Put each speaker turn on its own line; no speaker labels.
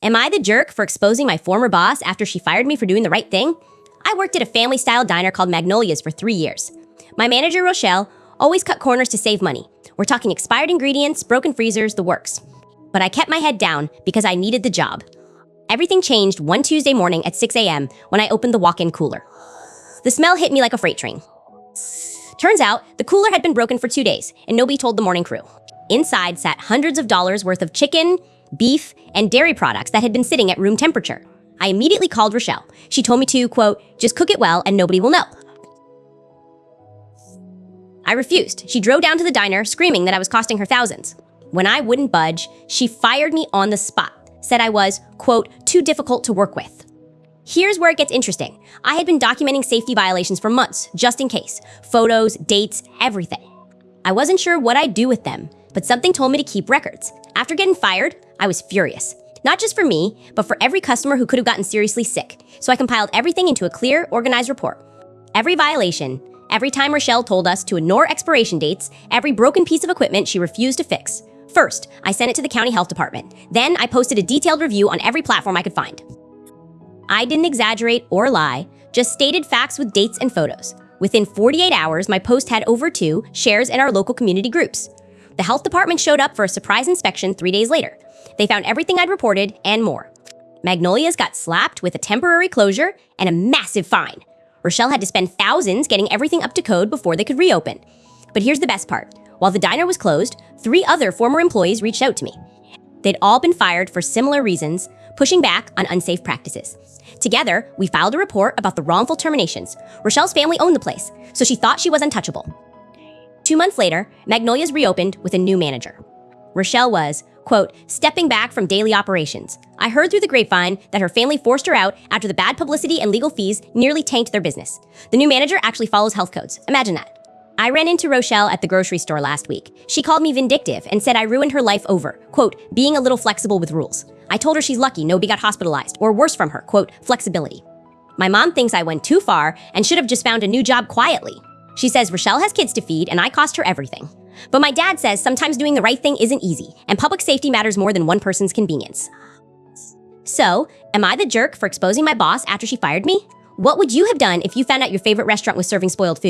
Am I the jerk for exposing my former boss after she fired me for doing the right thing? I worked at a family-style diner called Magnolia's for 3 years. My manager, Rochelle, always cut corners to save money. We're talking expired ingredients, broken freezers, the works. But I kept my head down because I needed the job. Everything changed one Tuesday morning at 6 a.m. when I opened the walk-in cooler. The smell hit me like a freight train. Turns out, the cooler had been broken for 2 days, and nobody told the morning crew. Inside sat hundreds of dollars worth of chicken, beef, and dairy products that had been sitting at room temperature. I immediately called Rochelle. She told me to, quote, just cook it well and nobody will know. I refused. She drove down to the diner, screaming that I was costing her thousands. When I wouldn't budge, she fired me on the spot, said I was, quote, too difficult to work with. Here's where it gets interesting. I had been documenting safety violations for months, just in case. Photos, dates, everything. I wasn't sure what I'd do with them, but something told me to keep records. After getting fired, I was furious. Not just for me, but for every customer who could have gotten seriously sick. So I compiled everything into a clear, organized report. Every violation, every time Rochelle told us to ignore expiration dates, every broken piece of equipment she refused to fix. First, I sent it to the county health department. Then I posted a detailed review on every platform I could find. I didn't exaggerate or lie, just stated facts with dates and photos. Within 48 hours, my post had over 2 shares in our local community groups. The health department showed up for a surprise inspection 3 days later. They found everything I'd reported and more. Magnolia's got slapped with a temporary closure and a massive fine. Rochelle had to spend thousands getting everything up to code before they could reopen. But here's the best part. While the diner was closed, 3 other former employees reached out to me. They'd all been fired for similar reasons, pushing back on unsafe practices. Together, we filed a report about the wrongful terminations. Rochelle's family owned the place, so she thought she was untouchable. 2 months later, Magnolia's reopened with a new manager. Rochelle was, quote, stepping back from daily operations. I heard through the grapevine that her family forced her out after the bad publicity and legal fees nearly tanked their business. The new manager actually follows health codes. Imagine that. I ran into Rochelle at the grocery store last week. She called me vindictive and said I ruined her life over, quote, being a little flexible with rules. I told her she's lucky nobody got hospitalized, or worse from her, quote, flexibility. My mom thinks I went too far and should have just found a new job quietly. She says Rochelle has kids to feed and I cost her everything. But my dad says sometimes doing the right thing isn't easy, and public safety matters more than one person's convenience. So, am I the jerk for exposing my boss after she fired me? What would you have done if you found out your favorite restaurant was serving spoiled food?